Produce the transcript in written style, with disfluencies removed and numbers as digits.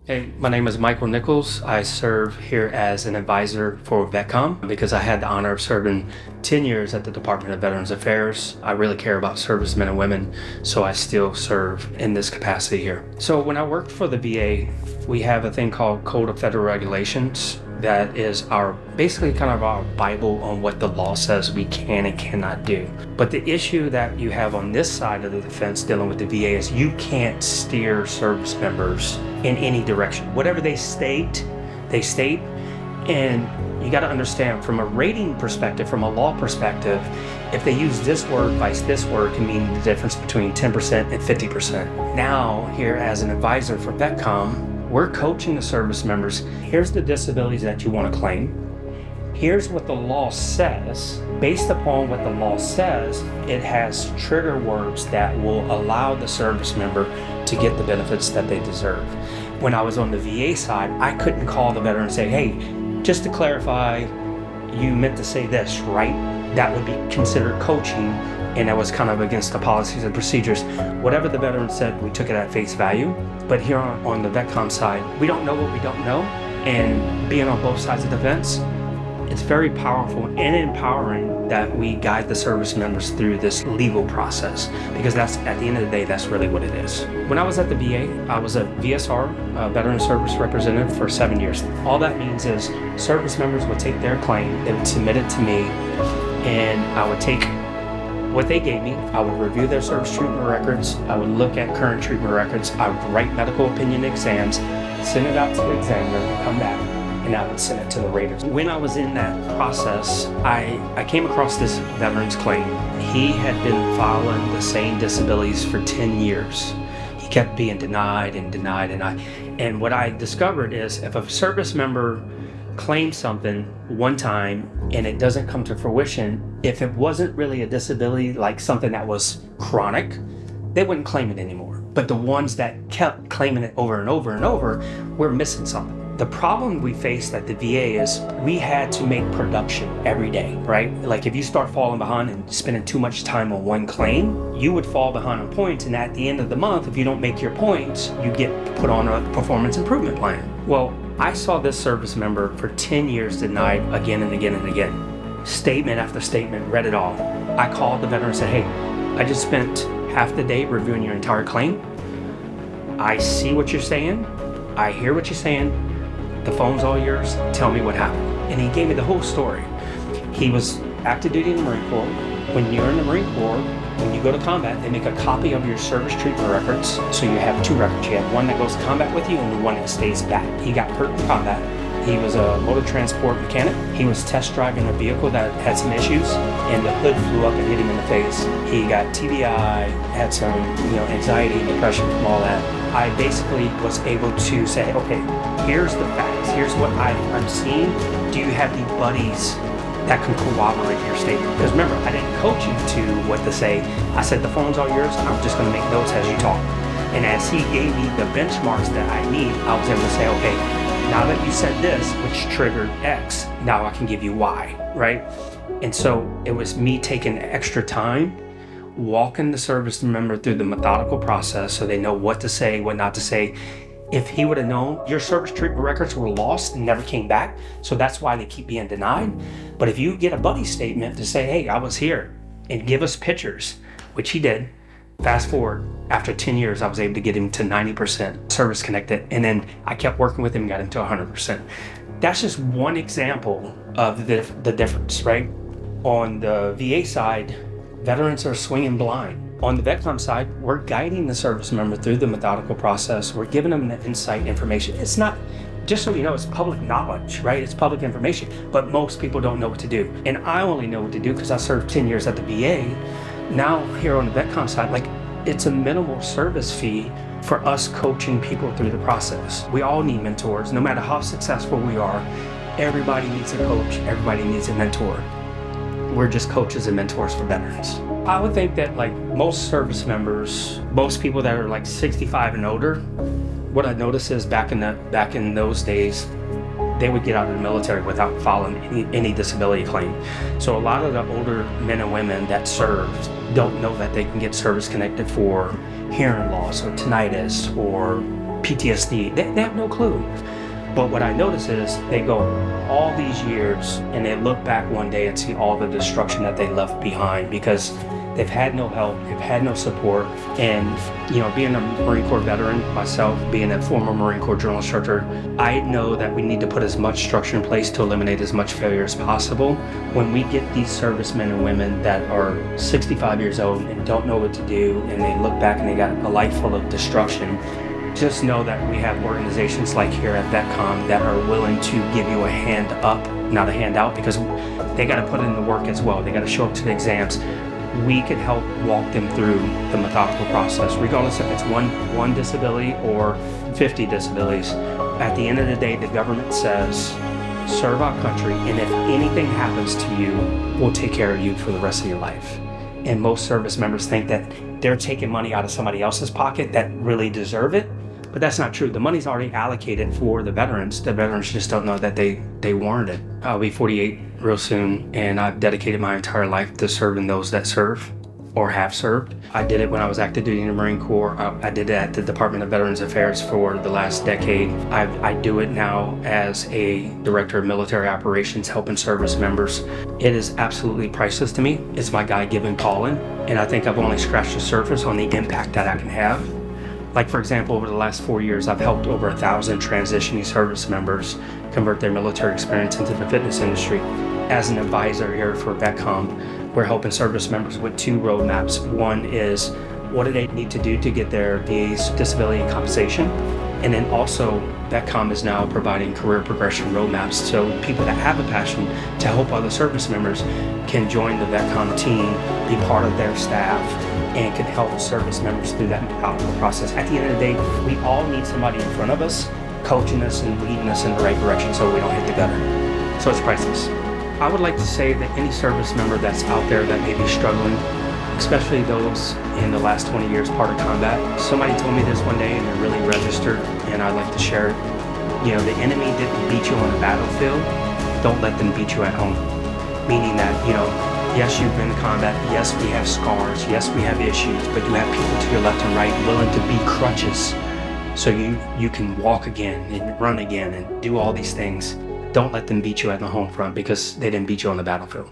Hey, my name is Michael Nichols. I serve here as an advisor for VetComm because I had the honor of serving 10 years at the Department of Veterans Affairs. I really care about servicemen and women, so I still serve in this capacity here. So when I worked for the VA, we have a thing called Code of Federal Regulations that is basically kind of our Bible on what the law says we can and cannot do. But the issue that you have on this side of the fence dealing with the VA is you can't steer service members in any direction. Whatever they state, and you got to understand from a rating perspective, from a law perspective, if they use this word versus this word can mean the difference between 10% and 50%. Now, here as an advisor for VetComm, we're coaching the service members. Here's the disabilities that you want to claim. Here's what the law says. Based upon what the law says, it has trigger words that will allow the service member to get the benefits that they deserve. When I was on the VA side, I couldn't call the veteran and say, hey, just to clarify, you meant to say this, right? That would be considered coaching, and that was kind of against the policies and procedures. Whatever the veteran said, we took it at face value. But here on the VetComm side, we don't know what we don't know, and being on both sides of the fence, it's very powerful and empowering that we guide the service members through this legal process, because that's, at the end of the day, that's really what it is. When I was at the VA, I was a VSR, Veteran Service Representative, for 7 years. All that means is service members would take their claim, they would submit it to me, and I would take what they gave me, I would review their service treatment records, I would look at current treatment records, I would write medical opinion exams, send it out to the examiner, come back, and I would send it to the raters. When I was in that process, I came across this veteran's claim. He had been filing the same disabilities for 10 years. He kept being denied, and what I discovered is if a service member claims something one time and it doesn't come to fruition, if it wasn't really a disability, like something that was chronic, they wouldn't claim it anymore. But the ones that kept claiming it over and over and over, we're missing something. The problem we faced at the VA is we had to make production every day, right? Like if you start falling behind and spending too much time on one claim, you would fall behind on points, and at the end of the month, if you don't make your points, you get put on a performance improvement plan. Well, I saw this service member for 10 years denied again and again and again. Statement after statement, read it all. I called the veteran and said, hey, I just spent half the day reviewing your entire claim. I see what you're saying. I hear what you're saying. The phone's all yours. Tell me what happened. And he gave me the whole story. He was active duty in the Marine Corps. When you're in the Marine Corps, when you go to combat, they make a copy of your service treatment records. So you have two records. You have one that goes to combat with you and the one that stays back. He got hurt in combat. He was a motor transport mechanic. He was test driving a vehicle that had some issues, and the hood flew up and hit him in the face. He got TBI, had some anxiety and depression from all that. I basically was able to say, okay, here's the facts. Here's what I'm seeing. Do you have the buddies that can corroborate your statement? Because remember, I didn't coach you to what to say. I said the phone's all yours. I'm just going to make notes as you talk. And as he gave me the benchmarks that I need, I was able to say, okay, now that you said this, which triggered X, now I can give you Y, right? And so it was me taking extra time, walking the service member through the methodical process so they know what to say, what not to say. If he would have known, your service treatment records were lost and never came back, so that's why they keep being denied. But if you get a buddy statement to say, hey, I was here, and give us pictures, which he did, fast forward, after 10 years, I was able to get him to 90% service connected, and then I kept working with him and got him to 100%. That's just one example of the difference, right? On the VA side, veterans are swinging blind. On the VetComm side, we're guiding the service member through the methodical process. We're giving them the insight information. It's not, just so you know, it's public knowledge, right? It's public information, but most people don't know what to do. And I only know what to do because I served 10 years at the VA. Now here on the VetComm side, it's a minimal service fee for us coaching people through the process. We all need mentors. No matter how successful we are, everybody needs a coach, everybody needs a mentor. We're just coaches and mentors for veterans. I would think that most service members, most people that are 65 and older, what I noticed is back in those days, they would get out of the military without filing any disability claim. So a lot of the older men and women that served don't know that they can get service connected for hearing loss or tinnitus or PTSD. They have no clue. But what I notice is they go all these years and they look back one day and see all the destruction that they left behind because they've had no help, they've had no support. And, being a Marine Corps veteran, myself, being a former Marine Corps drill instructor, I know that we need to put as much structure in place to eliminate as much failure as possible. When we get these servicemen and women that are 65 years old and don't know what to do, and they look back and they got a life full of destruction, just know that we have organizations like here at VetComm that are willing to give you a hand up, not a handout, because they got to put in the work as well. They got to show up to the exams. We can help walk them through the methodical process, regardless if it's one disability or 50 disabilities. At the end of the day, the government says, serve our country, and if anything happens to you, we'll take care of you for the rest of your life. And most service members think that they're taking money out of somebody else's pocket that really deserve it. But that's not true. The money's already allocated for the veterans. The veterans just don't know that they warrant it. I'll be 48 real soon, and I've dedicated my entire life to serving those that serve or have served. I did it when I was active duty in the Marine Corps. I did it at the Department of Veterans Affairs for the last decade. I do it now as a director of military operations, helping service members. It is absolutely priceless to me. It's my God-given calling, and I think I've only scratched the surface on the impact that I can have. Like, for example, over the last 4 years, I've helped over 1,000 transitioning service members convert their military experience into the fitness industry. As an advisor here for VetComm, we're helping service members with 2 roadmaps. One is, what do they need to do to get their VA's disability compensation? And then also, VetComm is now providing career progression roadmaps, so people that have a passion to help other service members can join the VetComm team, be part of their staff, and can help service members through that methodical process. At the end of the day, we all need somebody in front of us, coaching us and leading us in the right direction so we don't hit the gutter. So it's priceless. I would like to say that any service member that's out there that may be struggling, especially those in the last 20 years part of combat, somebody told me this one day and it really registered, and I'd like to share it. The enemy didn't beat you on the battlefield, don't let them beat you at home. Meaning that, yes, you've been in combat, yes, we have scars, yes, we have issues, but you have people to your left and right willing to be crutches so you can walk again and run again and do all these things. Don't let them beat you at the home front because they didn't beat you on the battlefield.